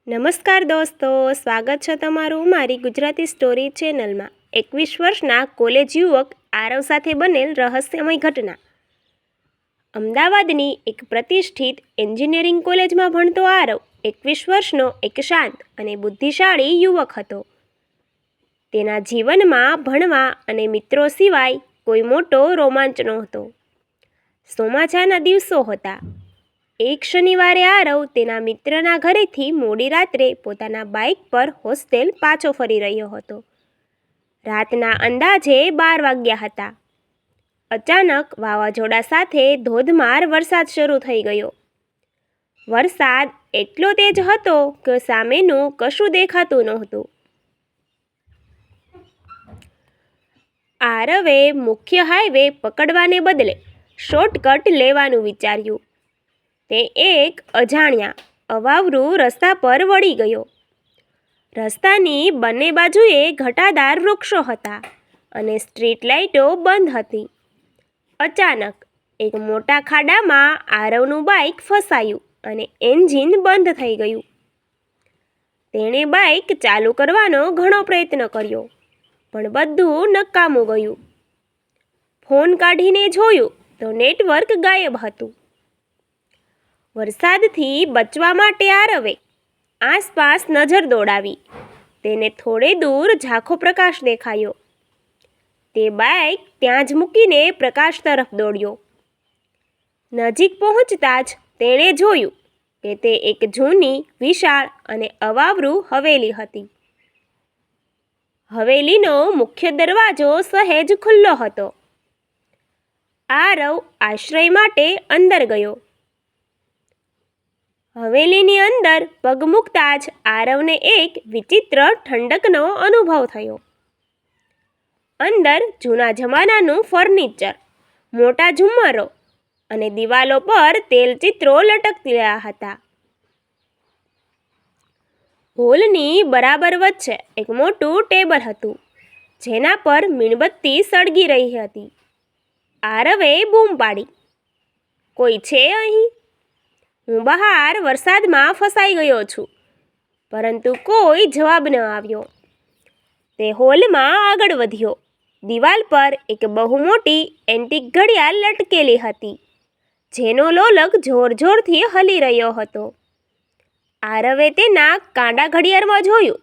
નમસ્કાર દોસ્તો, સ્વાગત છે તમારું મારી ગુજરાતી સ્ટોરી ચેનલમાં। 21 વર્ષના કોલેજ યુવક આરવ સાથે બનેલ રહસ્યમય ઘટના। અમદાવાદની એક પ્રતિષ્ઠિત એન્જિનિયરિંગ કોલેજમાં ભણતો આરવ 21 વર્ષનો એક શાંત અને બુદ્ધિશાળી યુવક હતો। તેના જીવનમાં ભણવા અને મિત્રો સિવાય કોઈ મોટો રોમાંચ નહોતો। ચોમાસાના દિવસો હતા। એક શનિવારે આરવ તેના મિત્રના ઘરેથી મોડી રાત્રે પોતાના બાઇક પર હોસ્ટેલ પાછો ફરી રહ્યો હતો। રાતના અંદાજે 12 વાગ્યા હતા। અચાનક વાવાઝોડા સાથે ધોધમાર વરસાદ શરૂ થઈ ગયો। વરસાદ એટલો તેજ હતો કે સામેનું કશું દેખાતું નહોતું। આરવે મુખ્ય હાઈવે પકડવાને બદલે શોર્ટકટ લેવાનું વિચાર્યું। તે એક અજાણ્યા અવાવરું રસ્તા પર વળી ગયો। રસ્તાની બંને બાજુએ ઘટાદાર વૃક્ષો હતા અને સ્ટ્રીટ લાઇટો બંધ હતી। અચાનક એક મોટા ખાડામાં આરવનું બાઇક ફસાયું અને એન્જિન બંધ થઈ ગયું। તેણે બાઇક ચાલુ કરવાનો ઘણો પ્રયત્ન કર્યો, પણ બધું નકામું ગયું। ફોન કાઢીને જોયું તો નેટવર્ક ગાયબ હતું। વરસાદથી બચવા માટે આરવે આસપાસ નજર દોડાવી। તેને થોડે દૂર ઝાંખો પ્રકાશ દેખાયો। તે બાઇક ત્યાં જ મૂકીને પ્રકાશ તરફ દોડ્યો। નજીક પહોંચતા જ તેણે જોયું કે તે એક જૂની, વિશાળ અને અવાવરું હવેલી હતી। હવેલીનો મુખ્ય દરવાજો સહેજ ખુલ્લો હતો। આરવ આશ્રય માટે અંદર ગયો। હવેલીની અંદર પગ મૂકતા જ આરવને એક વિચિત્ર ઠંડકનો અનુભવ થયો। અંદર જૂના જમાનાનું ફર્નિચર, મોટા ઝુમ્મરો અને દિવાલો પર તેલચિત્રો લટકતા હતા। હોલની બરાબર વચ્ચે એક મોટું ટેબલ હતું, જેના પર મીણબત્તી સળગી રહી હતી। આરવે બૂમ પાડી, "કોઈ છે અહીં? હું બહાર વરસાદમાં ફસાઈ ગયો છું." પરંતુ કોઈ જવાબ ન આવ્યો। તે હોલમાં આગળ વધ્યો। દિવાલ પર એક બહુ મોટી એન્ટિક ઘડિયાળ લટકેલી હતી, જેનો લોલક જોરથી હલી રહ્યો હતો। આરવે તેના કાંડા ઘડિયાળમાં જોયું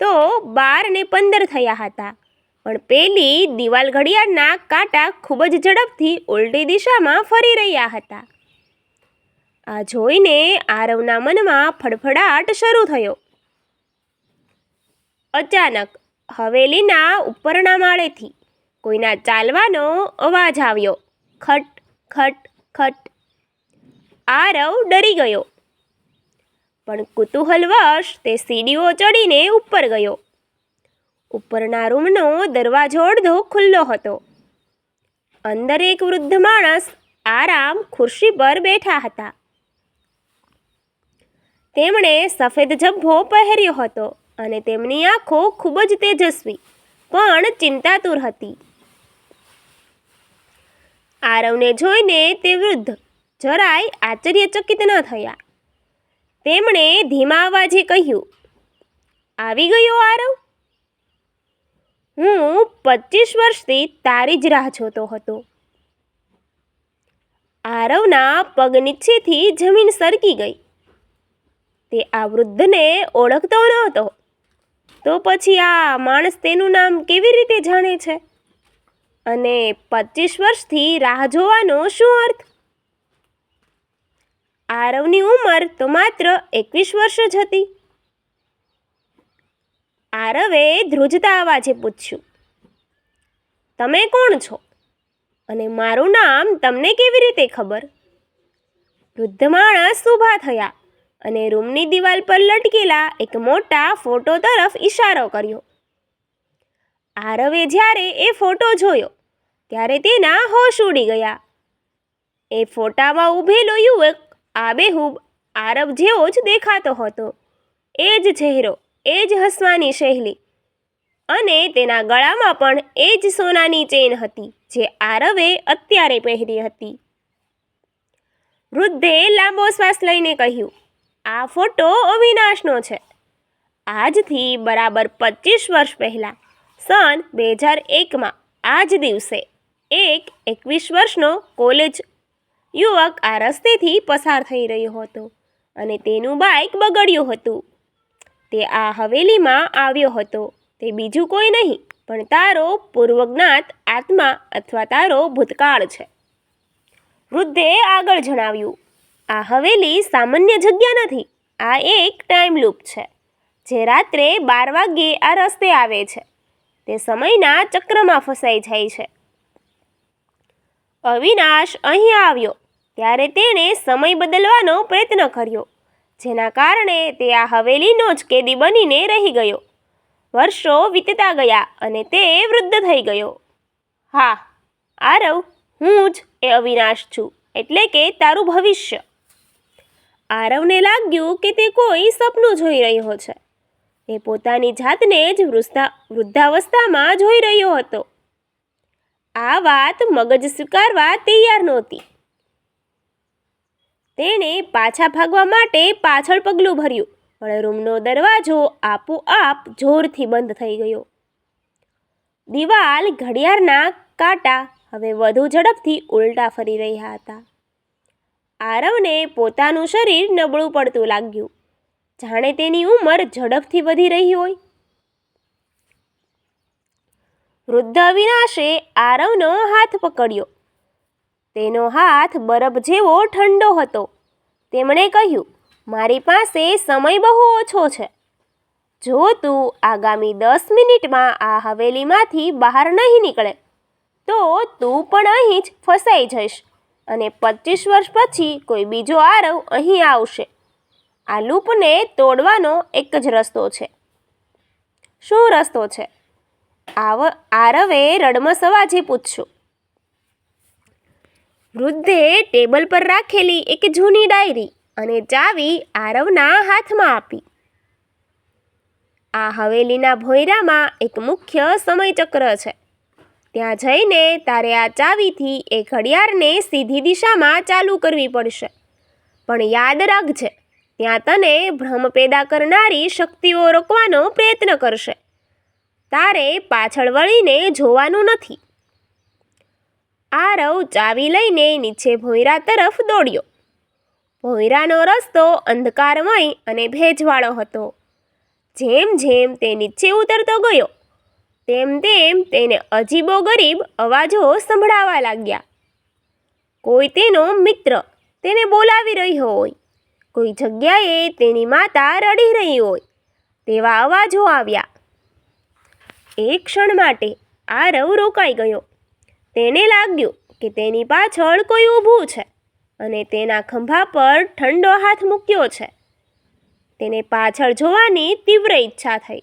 તો 12:15 થયા હતા, પણ પેલી દિવાલ ઘડિયાળના કાંટા ખૂબ જ ઝડપથી ઉલટી દિશામાં ફરી રહ્યા હતા। આ જોઈને આરવના મનમાં ફડફડાટ શરૂ થયો। અચાનક હવેલીના ઉપરના માળેથી કોઈના ચાલવાનો અવાજ આવ્યો, ખટ ખટ ખટ। આરવ ડરી ગયો, પણ કુતૂહલવશ તે સીડીઓ ચડીને ઉપર ગયો। ઉપરના રૂમનો દરવાજો અડધો ખુલ્લો હતો। અંદર એક વૃદ્ધ માણસ આરામ ખુરશી પર બેઠા હતા। તેમણે સફેદ ઝભ્ભો પહેર્યો હતો અને તેમની આંખો ખૂબ જ તેજસ્વી પણ ચિંતાતુર હતી। આરવને જોઈને તે વૃદ્ધ જરાય આશ્ચર્યચકિત ન થયા। તેમણે ધીમા અવાજે કહ્યું, "આવી ગયો આરવ? હું 25 વર્ષથી તારી જ રાહ જોતો હતો." આરવના પગ નીચેથી જમીન સરકી ગઈ। તે આ વૃદ્ધને ઓળખતો નહોતો, તો પછી આ માણસ તેનું નામ કેવી રીતે જાણે છે? અને 25 વર્ષથી રાહ જોવાનો શું અર્થ? આરવની ઉંમર તો માત્ર 21 વર્ષ જ હતી। આરવે ધ્રુજતા અવાજે પૂછ્યું, "તમે કોણ છો? અને મારું નામ તમને કેવી રીતે ખબર?" વૃદ્ધ માણસ ઊભા થયા અને રૂમની દિવાલ પર લટકેલા એક મોટા ફોટો તરફ ઈશારો કર્યો। આરવે જ્યારે એ ફોટો જોયો ત્યારે તેના હોશ ઉડી ગયા। એ ફોટામાં ઊભેલો યુવક આબેહૂબ આરવ જેવો જ દેખાતો હતો। એ જ ચહેરો, એ જ હસવાની શૈલી, અને તેના ગળામાં પણ એ જ સોનાની ચેન હતી જે આરવે અત્યારે પહેરી હતી। વૃદ્ધે લાંબો શ્વાસ લઈને કહ્યું, આ ફોટો અવિનાશનો છે. આજથી બરાબર 25 વર્ષ પહેલાં સન 2001માં આ જ દિવસે એક 21 વર્ષનો કોલેજ યુવક આ રસ્તેથી પસાર થઈ રહ્યો હતો અને તેનું બાઇક બગડ્યું હતું. તે આ હવેલીમાં આવ્યો હતો તે બીજું કોઈ નહીં પણ તારો પૂર્વજ્ઞાત આત્મા અથવા તારો ભૂતકાળ છે. વૃદ્ધે આગળ જણાવ્યું, આ હવેલી સામાન્ય જગ્યા નથી. આ એક ટાઈમ લૂપ છે જે રાત્રે 12 વાગ્યે આ રસ્તે આવે છે. તે સમયના ચક્રમાં ફસાઈ જાય છે. અવિનાશ અહીં આવ્યો ત્યારે તેણે સમય બદલવાનો પ્રયત્ન કર્યો, જેના કારણે તે આ હવેલીનો જ કેદી બનીને રહી ગયો. વર્ષો વીતતા ગયા અને તે વૃદ્ધ થઈ ગયો. હા, આરવ, હું જ એ અવિનાશ છું, એટલે કે તારું ભવિષ્ય. આરવને લાગ્યું કે તે કોઈ સપનું જોઈ રહ્યો છે. એ પોતાની જાતને જ વૃદ્ધાવસ્થામાં જોઈ રહ્યો હતો. આ વાત મગજ સ્વીકારવા તૈયાર નહોતી. તેણે પાછા ભાગવા માટે પાછળ પગલું ભર્યું, પણ રૂમનો દરવાજો આપોઆપ જોરથી બંધ થઈ ગયો. દિવાલ ઘડિયાળના કાંટા હવે વધુ ઝડપથી ઉલટા ફરી રહ્યા હતા. આરવને પોતાનું શરીર નબળું પડતું લાગ્યું, જાણે તેની ઉંમર ઝડપથી વધી રહી હોય. વૃદ્ધ અવિનાશે આરવનો હાથ પકડ્યો. તેનો હાથ બરફ જેવો ઠંડો હતો. તેમણે કહ્યું, મારી પાસે સમય બહુ ઓછો છે. જો તું આગામી 10 મિનિટમાં આ હવેલીમાંથી બહાર નહીં નીકળે તો તું પણ અહીં જ ફસાઈ જઈશ અને 25 વર્ષ પછી કોઈ બીજો આરવ અહીં આવશે. આ લૂપને તોડવાનો એક જ રસ્તો છે. શું રસ્તો છે? આરવે રડમસ અવાજે પૂછ્યું. વૃદ્ધે ટેબલ પર રાખેલી એક જૂની ડાયરી અને ચાવી આરવના હાથમાં આપી. આ હવેલીના ભોંયરામાં એક મુખ્ય સમયચક્ર છે. ત્યાં જઈને તારે આ ચાવીથી એ ઘડિયાળને સીધી દિશામાં ચાલુ કરવી પડશે. પણ યાદ રાખજે, ત્યાં તને ભ્રમ પેદા કરનારી શક્તિઓ રોકવાનો પ્રયત્ન કરશે. તારે પાછળ વળીને જોવાનું નથી. આરવ ચાવી લઈને નીચે ભોંયરા તરફ દોડ્યો. ભોંયરાનો રસ્તો અંધકારમય અને ભેજવાળો હતો. જેમ જેમ તે નીચે ઉતરતો ગયો તેમ તેમ તેને અજીબોગરીબ અવાજો સંભળાવા લાગ્યા. કોઈ તેનો મિત્ર તેને બોલાવી રહ્યો હોય, કોઈ જગ્યાએ તેની માતા રડી રહી હોય તેવા અવાજો આવ્યા. એક ક્ષણ માટે આરવ રોકાઈ ગયો. તેને લાગ્યું કે તેની પાછળ કોઈ ઊભું છે અને તેના ખંભા પર ઠંડો હાથ મૂક્યો છે. તેને પાછળ જોવાની તીવ્ર ઈચ્છા થઈ,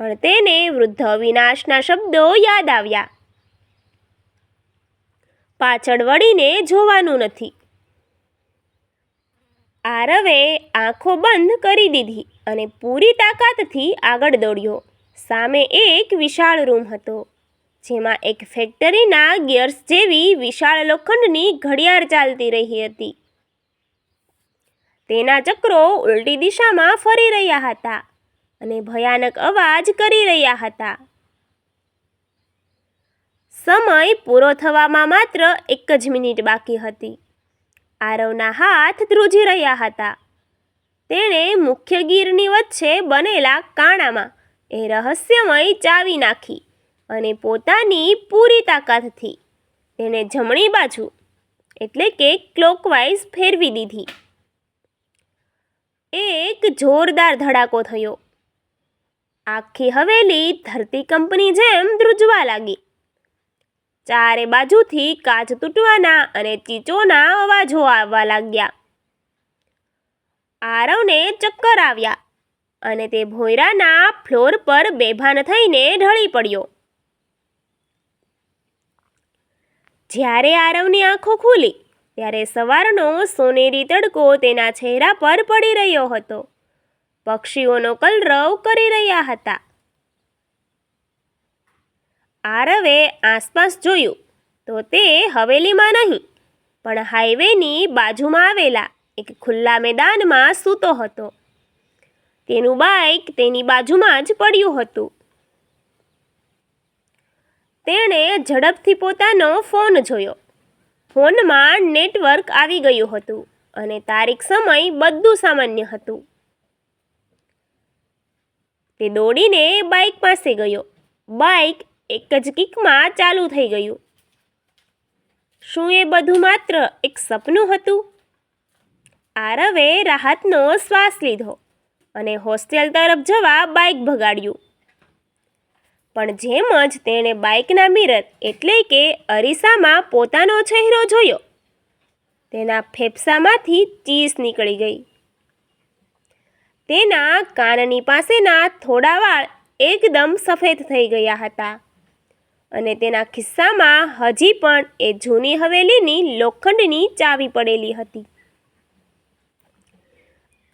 પણ તેને વૃદ્ધ અવિનાશના શબ્દો યાદ આવ્યા. પાછળ વળીને જોવાનું નથી. આરવે આંખો બંધ કરી દીધી અને પૂરી તાકાતથી આગળ દોડ્યો. સામે એક વિશાળ રૂમ હતો, જેમાં એક ફેક્ટરીના ગિયર્સ જેવી વિશાળ લોખંડની ઘડિયાળ ચાલતી રહી હતી. તેના ચક્રો ઉલટી દિશામાં ફરી રહ્યા હતા અને ભયાનક અવાજ કરી રહ્યા હતા. સમય પૂરો થવામાં માત્ર 1 જ મિનિટ બાકી હતી. આરવના હાથ ધ્રુજી રહ્યા હતા. તેણે મુખ્ય ગીરની વચ્ચે બનેલા કાણામાં એ રહસ્યમય ચાવી નાખી અને પોતાની પૂરી તાકાતથી તેને જમણી બાજુ એટલે કે ક્લોકવાઇઝ ફેરવી દીધી. એક જોરદાર ધડાકો થયો. આખી હવેલી ધરતીકંપની જેમ ધ્રુજવા લાગી. ચારે બાજુથી કાચ તૂટવાના અને ચીચોના અવાજો આવવા લાગ્યા. આરવને ચક્કર આવ્યા અને તે ભોંયરાના ફ્લોર પર બેભાન થઈને ઢળી પડ્યો. જ્યારે આરવની આંખો ખુલી ત્યારે સવારનો સોનેરી તડકો તેના ચહેરા પર પડી રહ્યો હતો. પક્ષીઓનો કલરવ કરી રહ્યા હતા. આરવે આસપાસ જોયું તો તે હવેલીમાં નહીં પણ હાઈવેની બાજુમાં આવેલા એક ખુલ્લા મેદાનમાં સૂતો હતો. તેનું બાઇક તેની બાજુમાં જ પડ્યું હતું. તેણે ઝડપથી પોતાનો ફોન જોયો. ફોનમાં નેટવર્ક આવી ગયું હતું અને તારીખ, સમય બધું સામાન્ય હતું. તે દોડીને બાઇક પાસે ગયો. બાઇક એક જ કિકમાં ચાલુ થઈ ગયું. શું એ બધું માત્ર એક સપનું હતું? આરવે રાહતનો શ્વાસ લીધો અને હોસ્ટેલ તરફ જવા બાઇક ભગાડ્યું. પણ જેમ જ તેણે બાઇકના મિરર એટલે કે અરીસામાં પોતાનો ચહેરો જોયો, તેના ફેફસામાંથી ચીસ નીકળી ગઈ. તેના કાનની પાસેના થોડા વાળ એકદમ સફેદ થઈ ગયા હતા અને તેના ખિસ્સામાં હજી પણ એ જૂની હવેલીની લોખંડની ચાવી પડેલી હતી.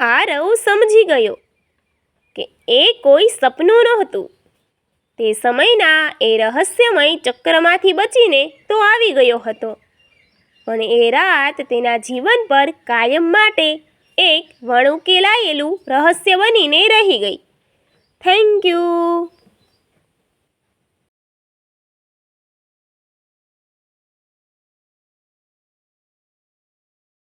આરવ સમજી ગયો કે એ કોઈ સપનું નહોતું. તે સમયના એ રહસ્યમય ચક્રમાંથી બચીને તો આવી ગયો હતો, પણ એ રાત તેના જીવન પર કાયમ માટે એક વણુકેલાયેલું રહસ્ય બનીને રહી ગઈ. Thank you.